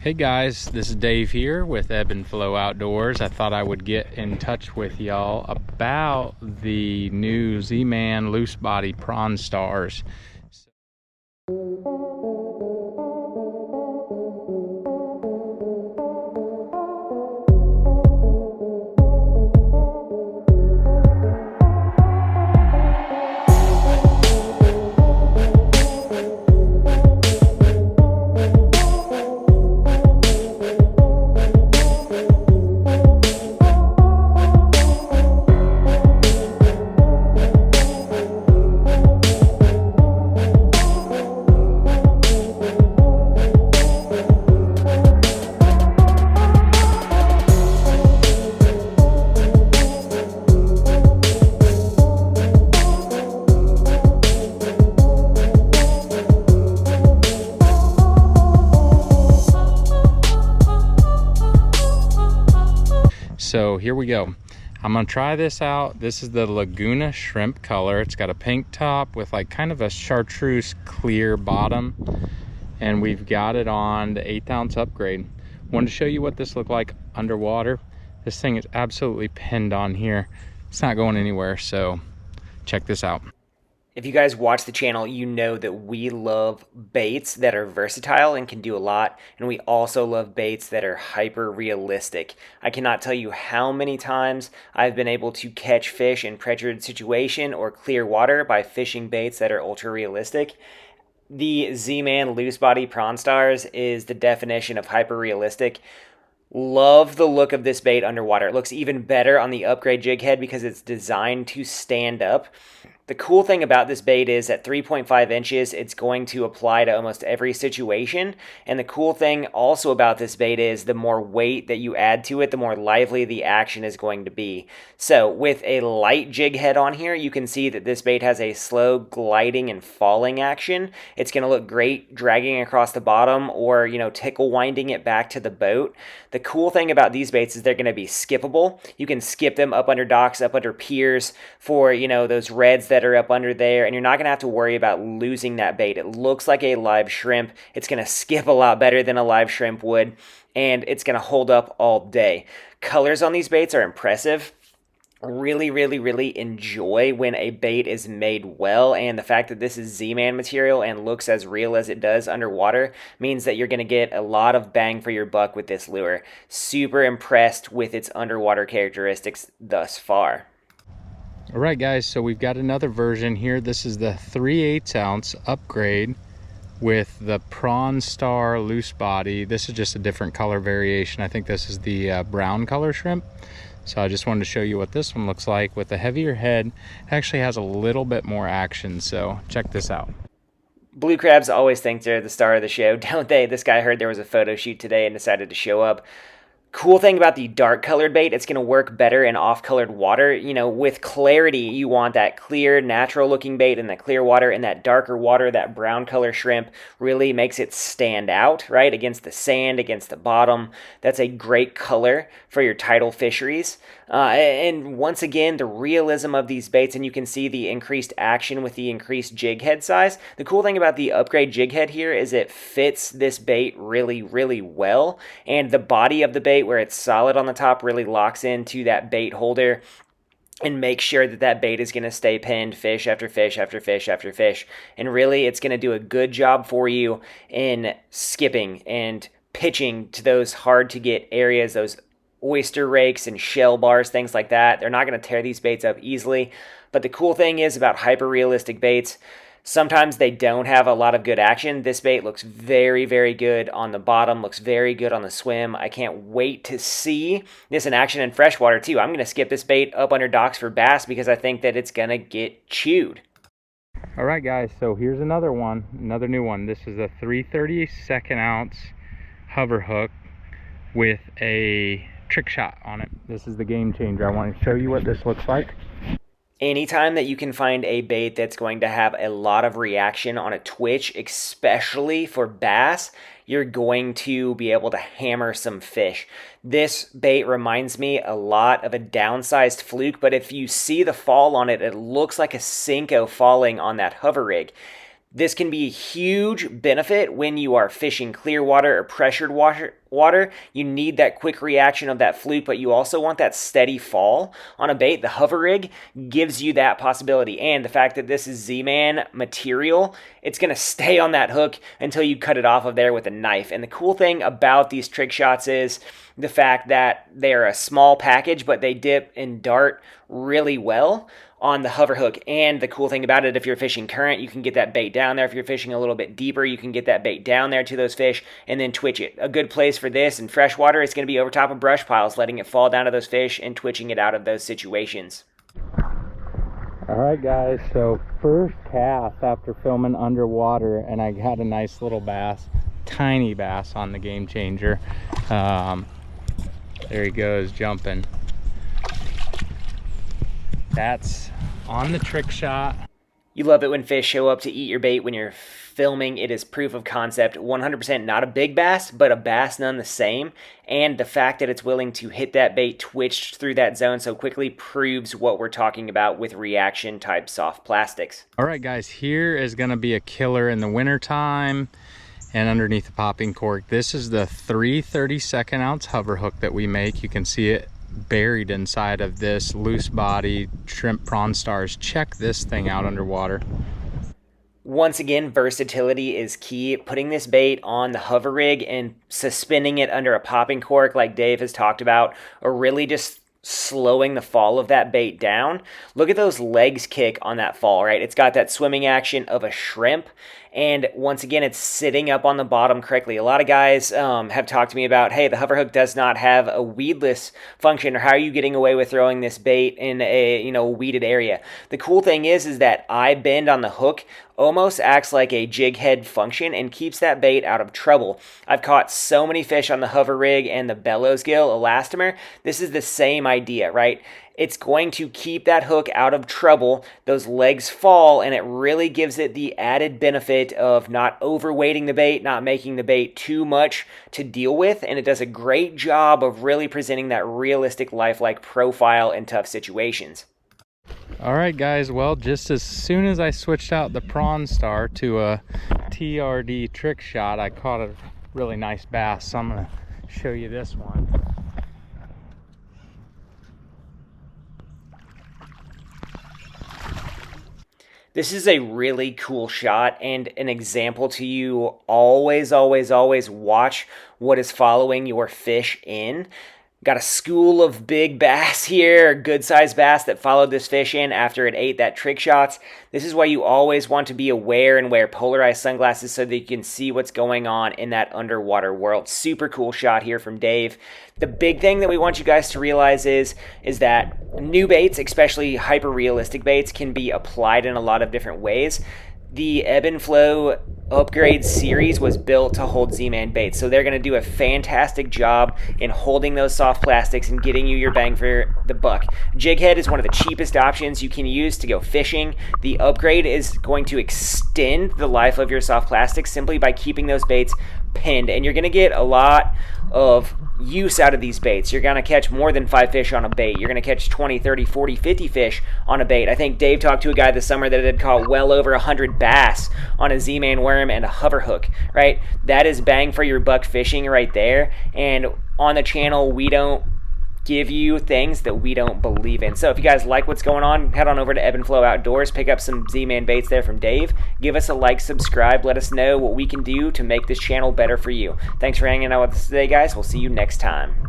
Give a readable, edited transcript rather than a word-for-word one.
Hey guys, this is Dave here with Ebb and Flow Outdoors. I thought I would get in touch with y'all about the new Z-Man Loose Body Prawn Starz. So here we go. I'm gonna try this out. This is the Laguna shrimp color. It's got a pink top with like kind of a chartreuse clear bottom. And we've got it on the 1/8 ounce upgrade. Wanted to show you what this looked like underwater. This thing is absolutely pinned on here. It's not going anywhere, so check this out. If you guys watch the channel, you know that we love baits that are versatile and can do a lot, and we also love baits that are hyper realistic. I cannot tell you how many times I've been able to catch fish in pressured situation or clear water by fishing baits that are ultra realistic. The Z-Man Loose Body Prawn Starz is the definition of hyper realistic. Love the look of this bait underwater. It looks even better on the upgrade jig head because it's designed to stand up. The cool thing about this bait is at 3.5 inches, it's going to apply to almost every situation. And the cool thing also about this bait is the more weight that you add to it, the more lively the action is going to be. So with a light jig head on here, you can see that this bait has a slow gliding and falling action. It's going to look great dragging across the bottom or, tickle winding it back to the boat. The cool thing about these baits is they're going to be skippable. You can skip them up under docks, up under piers for, those reds that are up under there, and you're not going to have to worry about losing that bait. It looks like a live shrimp. It's going to skip a lot better than a live shrimp would, and it's going to hold up all day. Colors on these baits are impressive. Really, really, really enjoy when a bait is made well, and the fact that this is Z-Man material and looks as real as it does underwater means that you're going to get a lot of bang for your buck with this lure. Super impressed with its underwater characteristics thus far. All right guys, so we've got another version here. This is the 3/8 ounce upgrade with the Prawn Star loose body. This is just a different color variation. I think this is the brown color shrimp. So I just wanted to show you what this one looks like with a heavier head. It actually has a little bit more action, so check this out. Blue crabs always think they're the star of the show, don't they? This guy heard there was a photo shoot today and decided to show up. Cool thing about the dark colored bait, it's going to work better in off colored water. With clarity, you want that clear, natural looking bait in that clear water, and that darker water, that brown color shrimp really makes it stand out, right? Against the sand, against the bottom. That's a great color for your tidal fisheries. And once again, the realism of these baits, and you can see the increased action with the increased jig head size. The cool thing about the upgrade jig head here is it fits this bait really, really well. And the body of the bait, where it's solid on the top, really locks into that bait holder and make sure that that bait is going to stay pinned fish after fish after fish after fish. And really, it's going to do a good job for you in skipping and pitching to those hard to get areas, those oyster rakes and shell bars, things like that. They're not going to tear these baits up easily. But the cool thing is about hyper realistic baits, sometimes they don't have a lot of good action. This bait looks very, very good on the bottom, looks very good on the swim. I can't wait to see this in action in freshwater too. I'm going to skip this bait up under docks for bass because I think that it's going to get chewed. All right guys, so here's another one, another new one. This is a 3/32 ounce hover hook with a trick shot on it. This is the game changer. I want to show you what this looks like. Anytime that you can find a bait that's going to have a lot of reaction on a twitch, especially for bass, you're going to be able to hammer some fish. This bait reminds me a lot of a downsized fluke, but if you see the fall on it, it looks like a Cinco falling on that hover rig. This can be a huge benefit when you are fishing clear water or pressured water. You need that quick reaction of that fluke, but you also want that steady fall on a bait. The hover rig gives you that possibility. And the fact that this is Z-Man material, it's going to stay on that hook until you cut it off of there with a knife. And the cool thing about these trick shots is the fact that they're a small package, but they dip and dart really well on the hover hook. And the cool thing about it, if you're fishing current, you can get that bait down there. If you're fishing a little bit deeper, you can get that bait down there to those fish and then twitch it. A good place for this in freshwater is going to be over top of brush piles, letting it fall down to those fish and twitching it out of those situations. All right, guys, so first cast after filming underwater, and I got a nice little bass, tiny bass on the Game Changer. There he goes, jumping. That's on the trick shot. You love it when fish show up to eat your bait when you're filming. It is proof of concept. 100% not a big bass, but a bass none the same. And the fact that it's willing to hit that bait twitched through that zone so quickly proves what we're talking about with reaction type soft plastics. All right, guys, here is going to be a killer in the winter time and underneath the popping cork. This is the 3/32 ounce hover hook that we make. You can see it buried inside of this loose body shrimp prawn stars. Check this thing out underwater. Once again, versatility is key. Putting this bait on the hover rig and suspending it under a popping cork like Dave has talked about, or really just slowing the fall of that bait down. Look at those legs kick on that fall, right? It's got that swimming action of a shrimp, and once again, it's sitting up on the bottom correctly. A lot of guys have talked to me about, hey, the hover hook does not have a weedless function, or how are you getting away with throwing this bait in a weeded area? The cool thing is that eye bend on the hook almost acts like a jig head function and keeps that bait out of trouble. I've caught so many fish on the hover rig and the bellows gill elastomer. This is the same idea, right? It's going to keep that hook out of trouble. Those legs fall, and it really gives it the added benefit of not overweighting the bait, not making the bait too much to deal with, and it does a great job of really presenting that realistic lifelike profile in tough situations. All right, guys, well, just as soon as I switched out the Prawn Star to a TRD trick shot, I caught a really nice bass, so I'm gonna show you this one. This is a really cool shot and an example to you. Always, always, always watch what is following your fish in. Got a school of big bass here, good sized bass that followed this fish in after it ate that trick shots. This is why you always want to be aware and wear polarized sunglasses so that you can see what's going on in that underwater world. Super cool shot here from Dave. The big thing that we want you guys to realize is that new baits, especially hyper-realistic baits, can be applied in a lot of different ways. The Ebb and Flow upgrade series was built to hold Z-Man baits, so they're going to do a fantastic job in holding those soft plastics and getting you your bang for the buck. Jig head is one of the cheapest options you can use to go fishing. The upgrade is going to extend the life of your soft plastics simply by keeping those baits pinned, and you're going to get a lot of use out of these baits. You're going to catch more than 5 fish on a bait. You're going to catch 20, 30, 40, 50 fish on a bait. I think Dave talked to a guy this summer that had caught well over 100 bass on a Z-Man worm and a hover hook, right? That is bang for your buck fishing right there. And on the channel, we don't give you things that we don't believe in. So if you guys like what's going on, head on over to Ebb and Flow Outdoors, pick up some Z-Man baits there from Dave. Give us a like, subscribe, let us know what we can do to make this channel better for you. Thanks for hanging out with us today, guys. We'll see you next time.